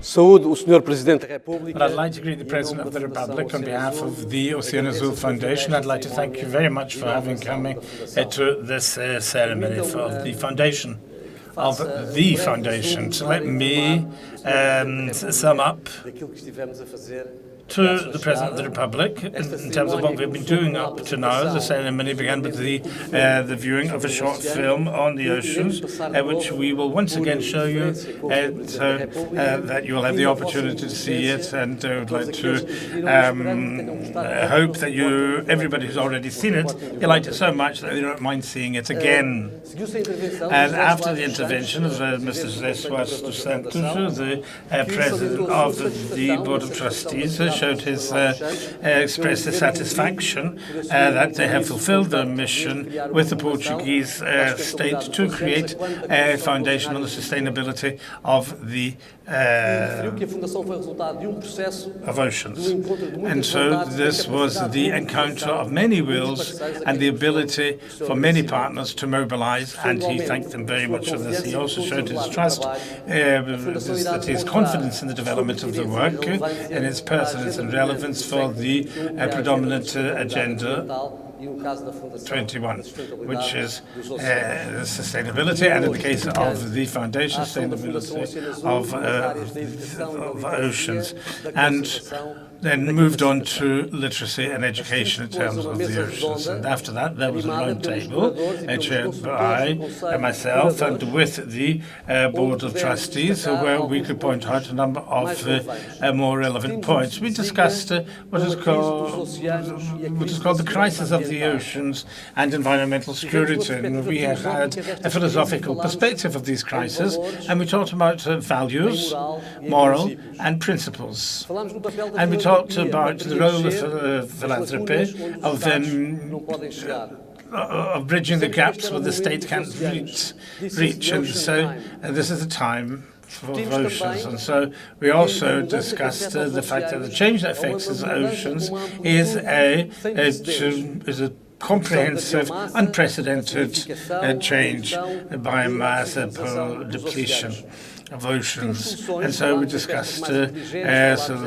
Saúde o Sr. Presidente da República. But I'd like to greet the President of the Republic on behalf of the Oceano Azul Foundation. I'd like to thank you very much for having come to this ceremony of the foundation. So let me sum up to the President of the Republic in terms of what we've been doing up to now. The ceremony began with the viewing of a short film on the oceans, which we will once again show you, so that you will have the opportunity to see it. And I would like to hope that everybody who's already seen it, you liked it so much that you don't mind seeing it again. And after the intervention of Mr. José Soares dos Santos, the President of the Board of Trustees, expressed his satisfaction that they have fulfilled their mission with the Portuguese state to create a foundation on the sustainability of the of oceans. And so this was the encounter of many wills and the ability for many partners to mobilize, and he thanked them very much for this. He also showed his trust, that his confidence in the development of the work and its pertinence and relevance for the predominant agenda 21, which is sustainability, and in the case of the foundation, sustainability of oceans, and then moved on to literacy and education in terms of the oceans. And after that, there was a round table chaired by myself and with the Board of Trustees, where we could point out a number of more relevant points. We discussed what is called the crisis of the oceans and environmental security. And we have had a philosophical perspective of these crises, and we talked about values, moral and principles. And we talked about the role of philanthropy, of bridging the gaps where the state can't reach. And so this is the time for oceans. And so we also discussed the fact that the change that affects the oceans is a comprehensive, unprecedented change, biomass depletion of oceans. And so we discussed the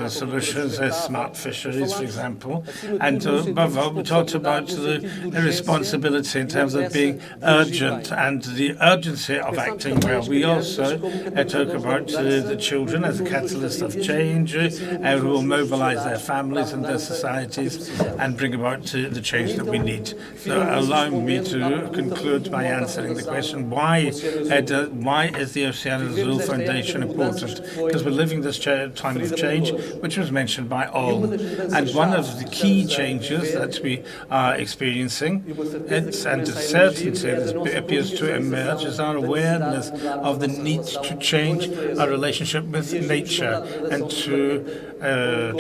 solutions as smart fisheries, for example, and above all we talked about the responsibility in terms of being urgent and the urgency of acting well. We also talk about the children as a catalyst of change, who will mobilize their families and their societies and bring about the change that we need. So allow me to conclude by answering the question, why is the Oceano Azul Foundation important? Because we're living this time of change, which was mentioned by all. And one of the key changes that we are experiencing, and the certainty that appears to emerge, is our awareness of the need to change our relationship with nature and to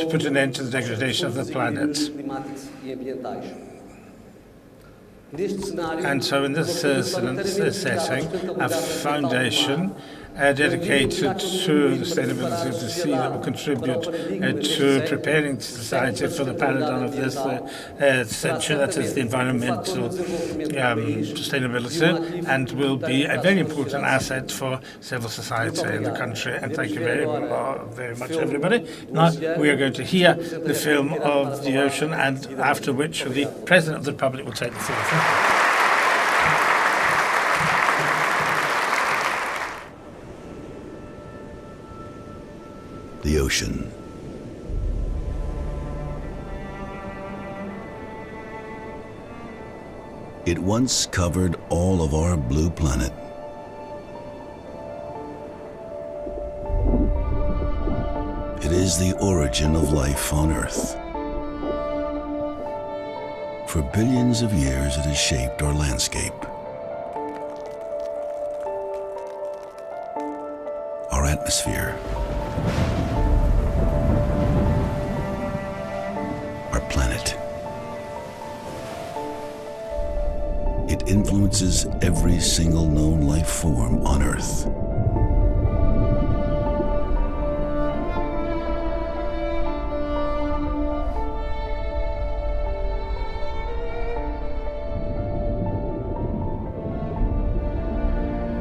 put an end to the degradation of the planet. And so in this setting, a foundation dedicated to the sustainability of the sea that will contribute to preparing society for the paradigm of this century, that is the environmental sustainability, and will be a very important asset for civil society in the country. And thank you very much, everybody. Now we are going to hear the film of the ocean, and after which the President of the Republic will take the floor. Thank you. The ocean. It once covered all of our blue planet. It is the origin of life on Earth. For billions of years, it has shaped our landscape. Our atmosphere. Our planet. It influences every single known life form on Earth.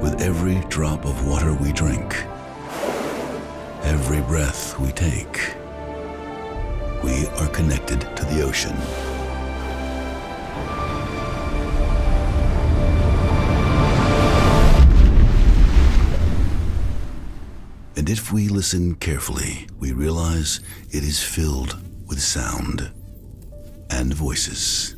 With every drop of water we drink, every breath we take, we are connected to the ocean. And if we listen carefully, we realize it is filled with sound and voices.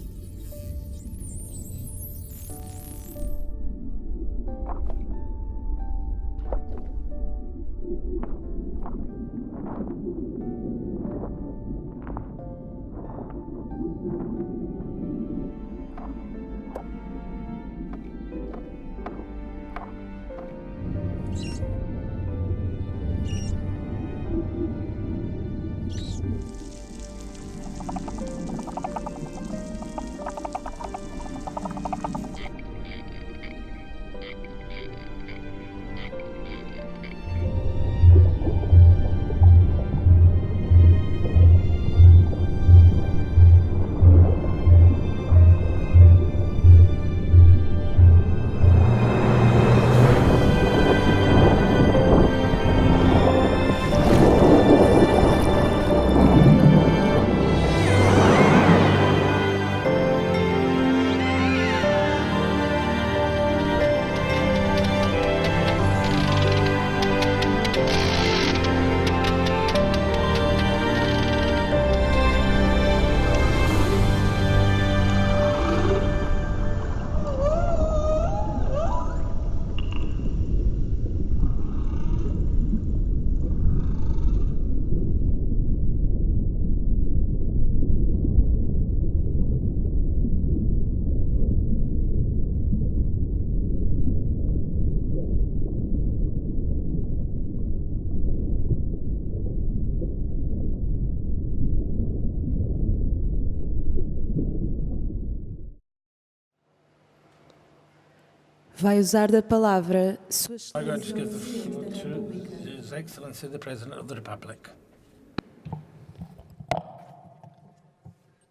Vai usar da palavra Sua I'm going to Excelência give the floor to His Excellency the President of the Republic.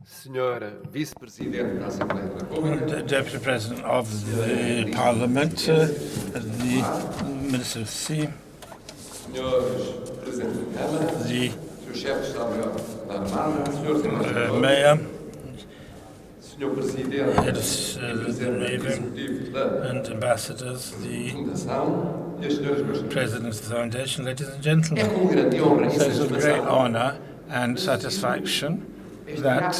Senhora Vice-Presidente da Assembleia da República, Deputy President of the Parliament, the Minister of Sea, Senhores Presidente da Câmara, the Sr. Chefe de Estado-Maior da Armada, Senhores Irmãos, Mayor, Sr. Presidente Head e of the Presidente Navy, Executivo da and ambassadors, the Fundação, e as senhoras meus senhores. President of the Foundation, ladies and É gentlemen. com grande honra e So it's a great satisfação honor and satisfaction that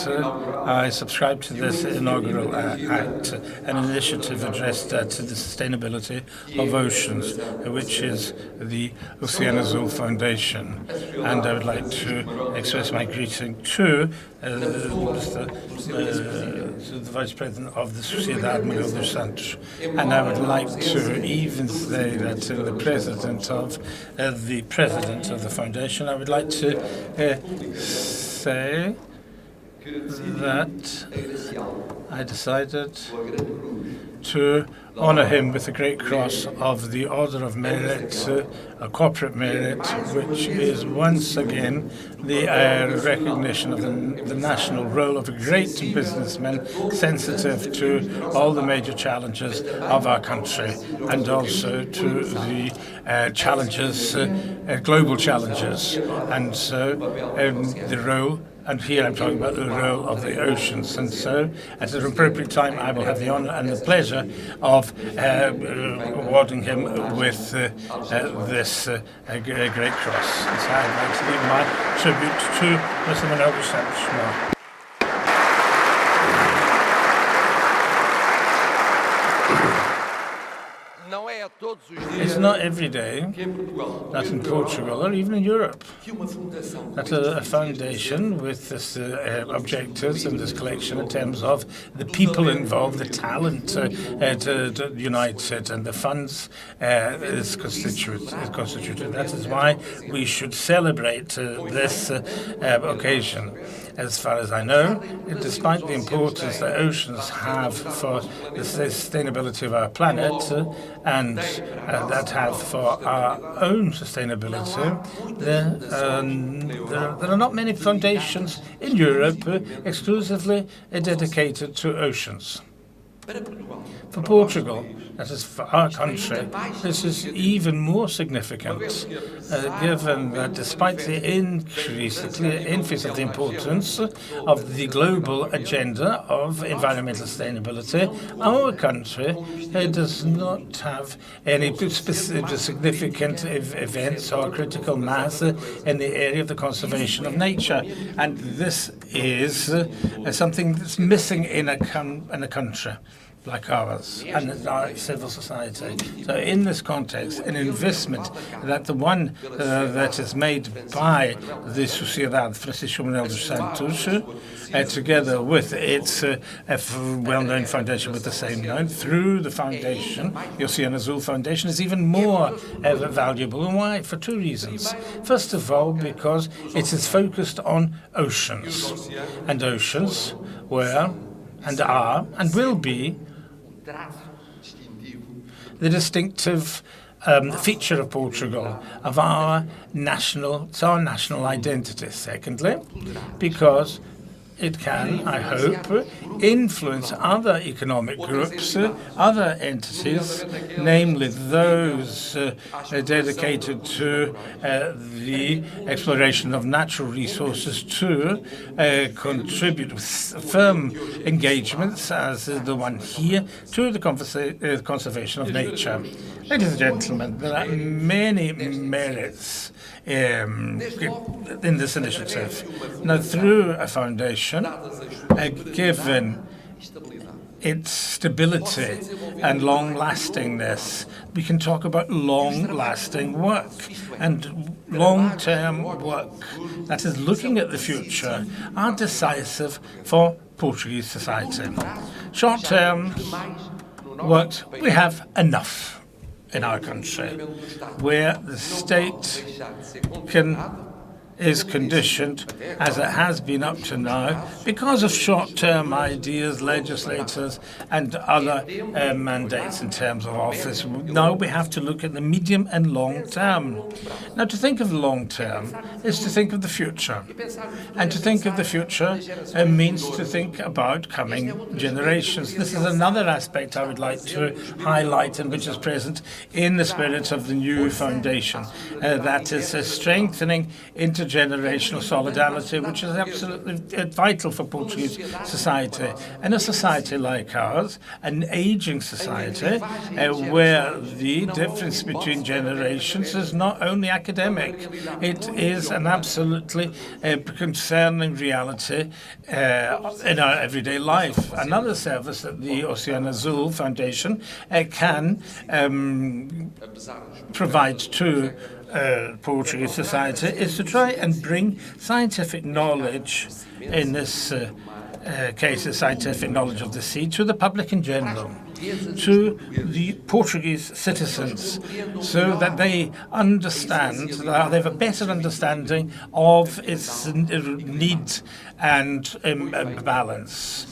I subscribe to this inaugural act, an initiative addressed to the sustainability of oceans, which is the Oceano Azul Foundation. And I would like to express my greeting to the Vice President of the Sociedade Manuel dos Santos. And I would like to even say that to the President of the Foundation, I would like to say that I decided to honor him with the Great Cross of the Order of Merit, a corporate merit, which is once again the recognition of the national role of a great businessman sensitive to all the major challenges of our country and also to the challenges, global challenges. And so the role, and here I'm talking about the role of the oceans. And so, at an appropriate time, I will have the honour and the pleasure of awarding him with this Great Cross. And so I'd like to give my tribute to Mr. Manuel dos Santos. It's not every day that in Portugal or even in Europe that a foundation with this objectives and this collection in terms of the people involved, the talent to unite it, and the funds is constituted. That is why we should celebrate this occasion. As far as I know, despite the importance that oceans have for the sustainability of our planet and that have for our own sustainability, there are not many foundations in Europe exclusively dedicated to oceans. For Portugal, that is for our country, this is even more significant, given that despite the clear increase of the importance of the global agenda of environmental sustainability, our country does not have any significant events or critical mass in the area of the conservation of nature. And this is something that's missing in a country like ours and in our civil society. So in this context, an investment that the one that is made by the Sociedade Francisco Manuel dos Santos, together with its well-known foundation with the same name, through the foundation, the Oceano Azul Foundation, is even more valuable. And why? For two reasons. First of all, because it is focused on oceans. And oceans were and are and will be the distinctive feature of Portugal, of our national identity. Secondly, because it can, I hope, influence other economic groups, other entities, namely those dedicated to the exploration of natural resources, to contribute with firm engagements, as the one here, to the conservation of nature. Ladies and gentlemen, there are many merits in this initiative. Now, through a foundation, given its stability and long-lastingness, we can talk about long-lasting work and long-term work that is looking at the future are decisive for Portuguese society. Short-term work, we have enough in our country, where the state is conditioned, as it has been up to now, because of short-term ideas, legislators, and other mandates in terms of office. Now we have to look at the medium and long term. Now, to think of the long term is to think of the future. And to think of the future means to think about coming generations. This is another aspect I would like to highlight and which is present in the spirit of the new foundation. That is strengthening intergenerational solidarity, which is absolutely vital for Portuguese society. And a society like ours, an aging society, where the difference between generations is not only academic, it is an absolutely concerning reality in our everyday life. Another service that the Oceano Azul Foundation can provide to Portuguese society is to try and bring scientific knowledge, in this case, the scientific knowledge of the sea, to the public in general, to the Portuguese citizens, so that they understand, they have a better understanding of its need and balance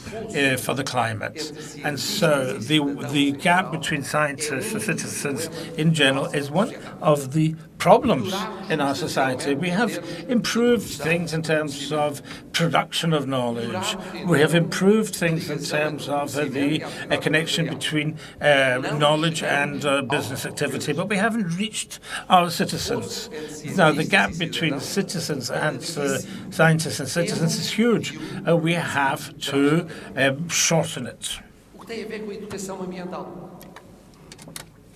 for the climate. And so the gap between scientists and citizens in general is one of the problems in our society. We have improved things in terms of production of knowledge. We have improved things in terms of the connection between knowledge and business activity, but we haven't reached our citizens. Now, the gap between citizens and scientists and citizens is huge. We have to shorten it.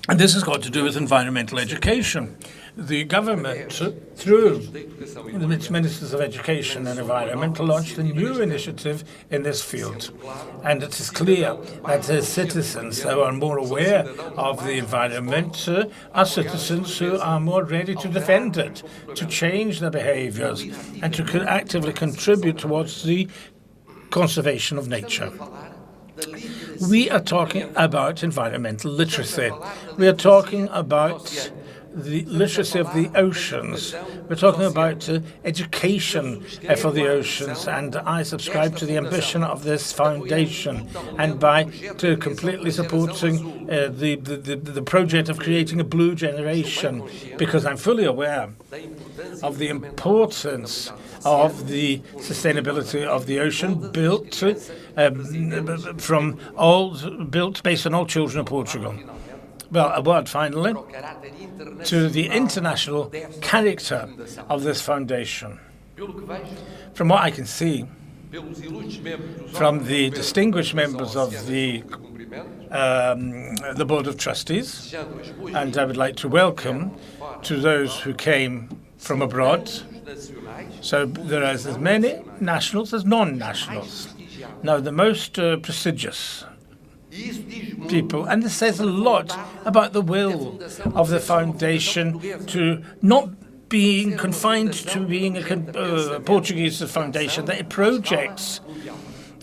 And this has got to do with environmental education. The government, through its Ministers of Education and Environment, launched a new initiative in this field. And it is clear that citizens who are more aware of the environment are citizens who are more ready to defend it, to change their behaviours, and to actively contribute towards the conservation of nature. We are talking about environmental literacy. We are talking about the literacy of the oceans. We're talking about education for the oceans, and I subscribe to the ambition of this foundation, and by completely supporting the project of creating a blue generation, because I'm fully aware of the importance of the sustainability of the ocean, built based on all children of Portugal. Well, a word finally to the international character of this foundation. From what I can see, from the distinguished members of the Board of Trustees, and I would like to welcome to those who came from abroad. So there are as many nationals as non-nationals. Now, the most prestigious people, and this says a lot about the will of the foundation to not being confined to being a Portuguese foundation, that it projects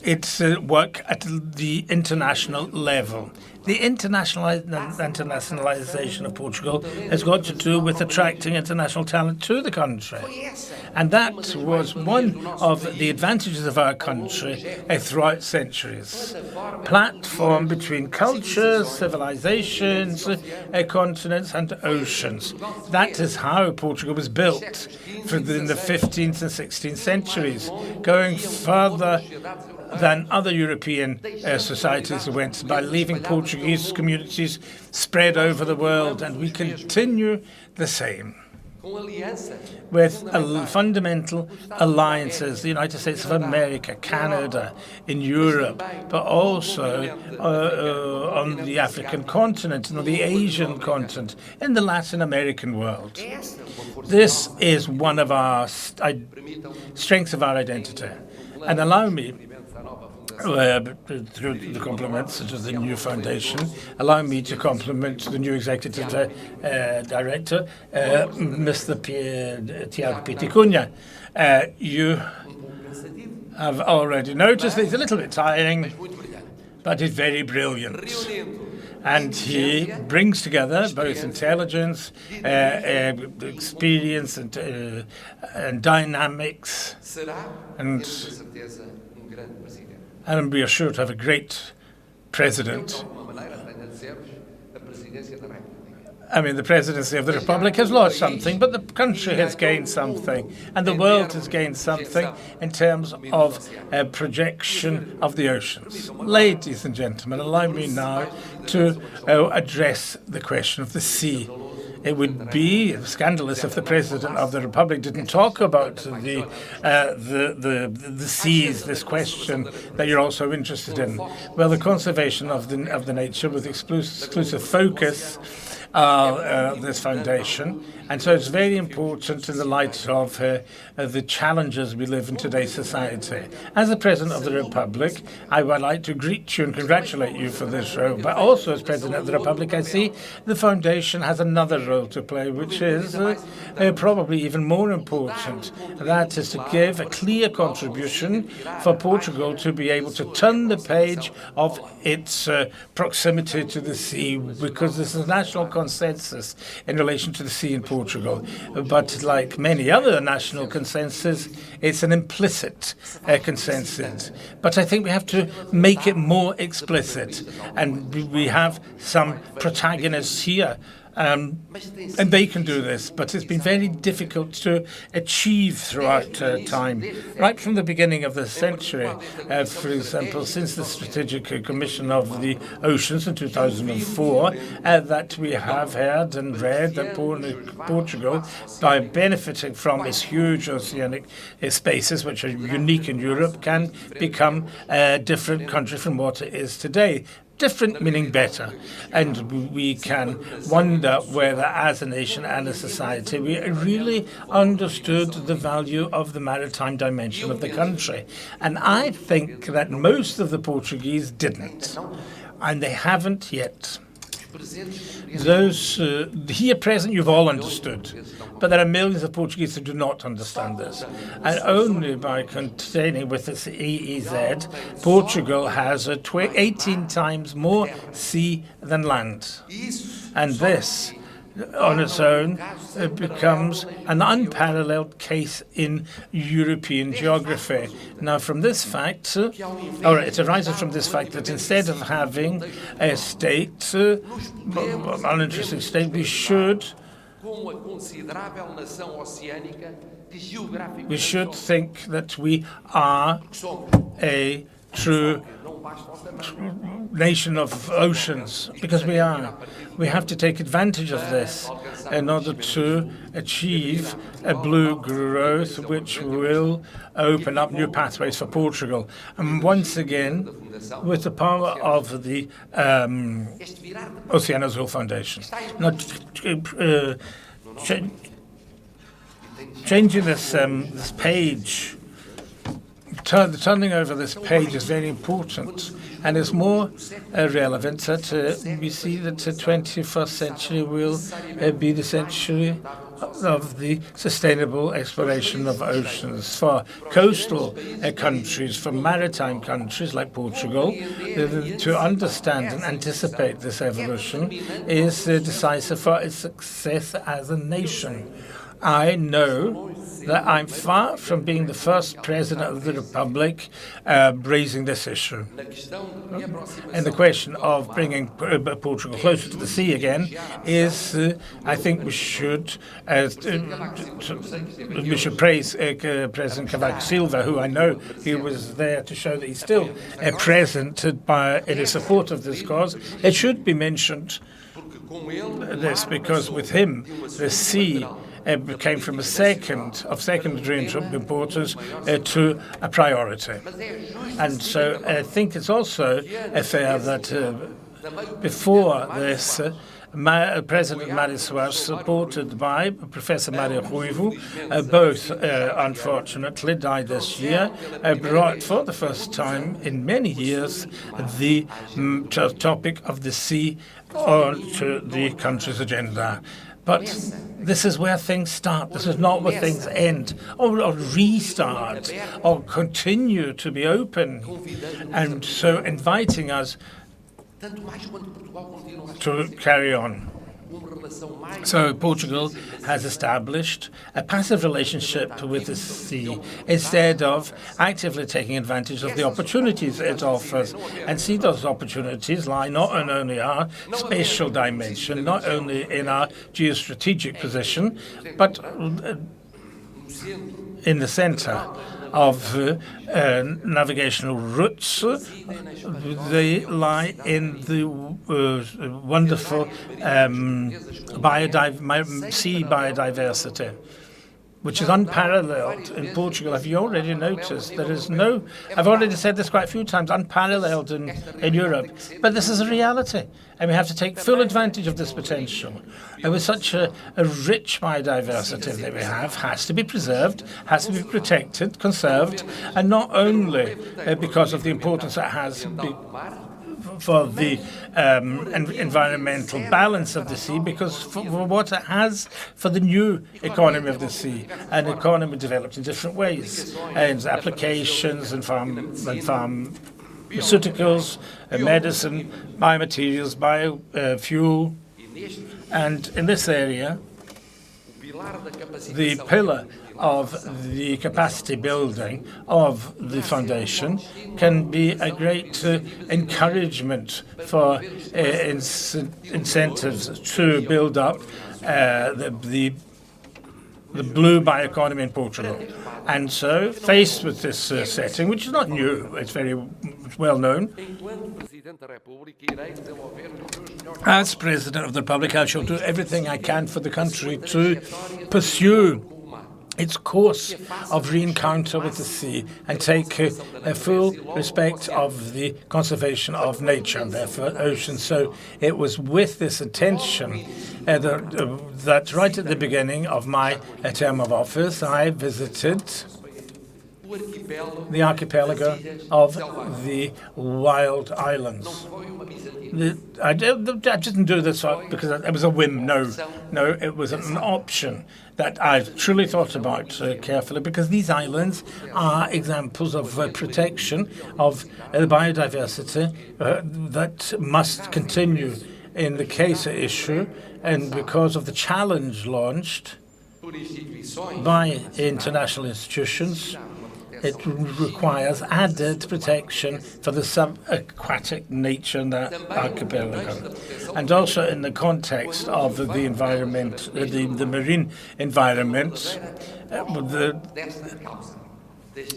its work at the international level. The internationalization of Portugal has got to do with attracting international talent to the country. And that was one of the advantages of our country throughout centuries. Platform between cultures, civilizations, continents and oceans. That is how Portugal was built in the 15th and 16th centuries, going further than other European societies went by leaving Portuguese communities spread over the world, and we continue the same with fundamental alliances, the United States of America, Canada, in Europe, but also on the African continent, and on the Asian continent, in the Latin American world. This is one of our strengths of our identity. And allow me, through the compliments to the new foundation, allow me to compliment the new executive director, Mr. Tiago Piticunha. You have already noticed he's a little bit tiring, but he's very brilliant. And he brings together both intelligence, experience, and dynamics, and we are sure to have a great president. I mean, the presidency of the Republic has lost something, but the country has gained something, and the world has gained something in terms of projection of the oceans. Ladies and gentlemen, allow me now to address the question of the sea. It would be scandalous if the President of the Republic didn't talk about the seas, this question that you're also interested in. Well, the conservation of the nature with exclusive focus this foundation, and so it's very important in the light of the challenges we live in today's society. As the President of the Republic, I would like to greet you and congratulate you for this role, but also as President of the Republic, I see the foundation has another role to play, which is probably even more important. That is to give a clear contribution for Portugal to be able to turn the page of its proximity to the sea, because there's a national consensus in relation to the sea in Portugal. But like many other national consensus, it's an implicit consensus. But I think we have to make it more explicit. And we have some protagonists here. And they can do this, but it's been very difficult to achieve throughout time. Right from the beginning of the century, for example, since the Strategic Commission of the Oceans in 2004, that we have heard and read that Portugal, by benefiting from its huge oceanic spaces, which are unique in Europe, can become a different country from what it is today. Different meaning better. And we can wonder whether, as a nation and a society, we really understood the value of the maritime dimension of the country. And I think that most of the Portuguese didn't. And they haven't yet. Those here present, you've all understood. But there are millions of Portuguese who do not understand this. And only by containing with its EEZ, Portugal has 18 times more sea than land. And this on its own becomes an unparalleled case in European geography. Now, from this fact, it arises from this fact that instead of having a state, uninteresting state, we should think that we are a true nation of oceans, because we are. We have to take advantage of this in order to achieve a blue growth which will open up new pathways for Portugal. And once again, with the power of the Oceano Azul Foundation. Now, changing this page, turning over this page is very important, and it's more relevant that we see that the 21st century will be the century of the sustainable exploration of oceans. For coastal countries, for maritime countries like Portugal, to understand and anticipate this evolution is decisive for its success as a nation. I know that I'm far from being the first president of the Republic raising this issue. And the question of bringing Portugal closer to the sea again is, I think we should praise President Cavaco Silva, who I know he was there to show that he's still present in his support of this cause. It should be mentioned this because with him, the sea came from secondary importance to a priority. And so I think it's also fair that before this, President Marcelo, supported by Professor Maria Ruivo, both unfortunately died this year, brought for the first time in many years the topic of the sea onto the country's agenda. But this is where things start. This is not where things end or restart or continue to be open. And so inviting us to carry on. So Portugal has established a passive relationship with the sea instead of actively taking advantage of the opportunities it offers, and see those opportunities lie not in only our spatial dimension, not only in our geostrategic position, but in the center of navigational routes. They lie in the wonderful sea biodiversity, which is unparalleled in Portugal. Have you already noticed? There is no, I've already said this quite a few times, unparalleled in Europe. But this is a reality, and we have to take full advantage of this potential. And with such a rich biodiversity that we have, has to be preserved, has to be protected, conserved, and not only because of the importance it has for the environmental balance of the sea, because for what it has for the new economy of the sea, an economy developed in different ways, and applications and pharmaceuticals, medicine, biomaterials, biofuel. And in this area, the pillar of the capacity building of the foundation can be a great encouragement for incentives to build up the blue bioeconomy in Portugal. And so, faced with this setting, which is not new, it's very well known, as President of the Republic, I shall do everything I can for the country to pursue its course of re-encounter with the sea and take a full respect of the conservation of nature and therefore oceans. So it was with this intention that right at the beginning of my term of office, I visited the archipelago of the wild islands. I didn't do this because it was a whim. No, it was an option that I truly thought about carefully, because these islands are examples of protection of biodiversity that must continue in the case issue, and because of the challenge launched by international institutions, it requires added protection for the subaquatic nature in that archipelago. And also in the context of the environment, the marine environment,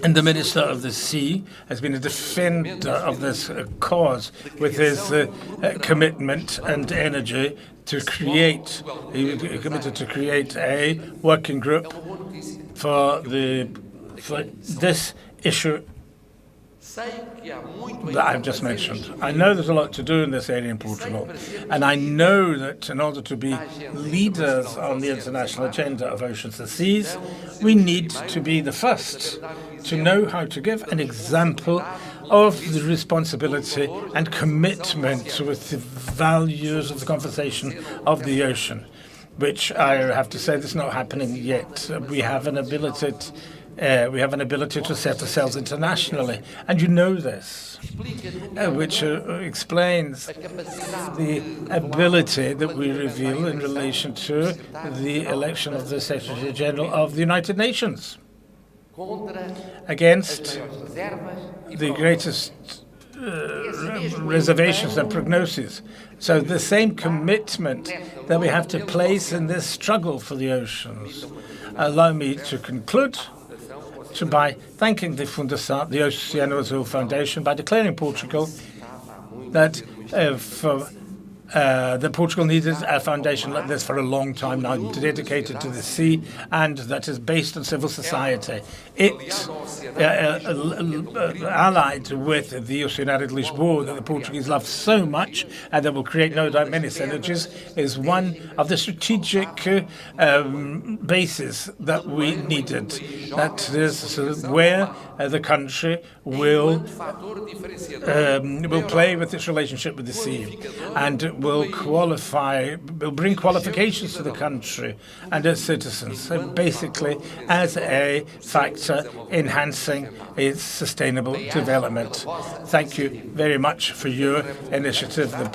and the Minister of the Sea has been a defender of this cause with his commitment and energy to create, he committed to create a working group for this issue that I've just mentioned. I know there's a lot to do in this area in Portugal, and I know that in order to be leaders on the international agenda of oceans and seas, we need to be the first to know how to give an example of the responsibility and commitment with the values of the conversation of the ocean, which I have to say is not happening yet. We have an ability to set ourselves internationally, and you know this, which explains the ability that we reveal in relation to the election of the Secretary General of the United Nations against the greatest reservations and prognoses. So the same commitment that we have to place in this struggle for the oceans. Allow me to conclude by thanking the Oceano Azul Foundation by declaring Portugal that Portugal needed a foundation like this for a long time now, dedicated to the sea and that is based on civil society. It, allied with the Oceano Azul that the Portuguese love so much and that will create no doubt many synergies, is one of the strategic bases that we needed. That is where the country will play with its relationship with the sea and will bring qualifications to the country and its citizens, so basically as a factor enhancing its sustainable development. Thank you very much for your initiative. The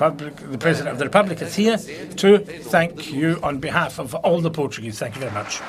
President of the Republic is here to thank you on behalf of all the Portuguese. Thank you very much.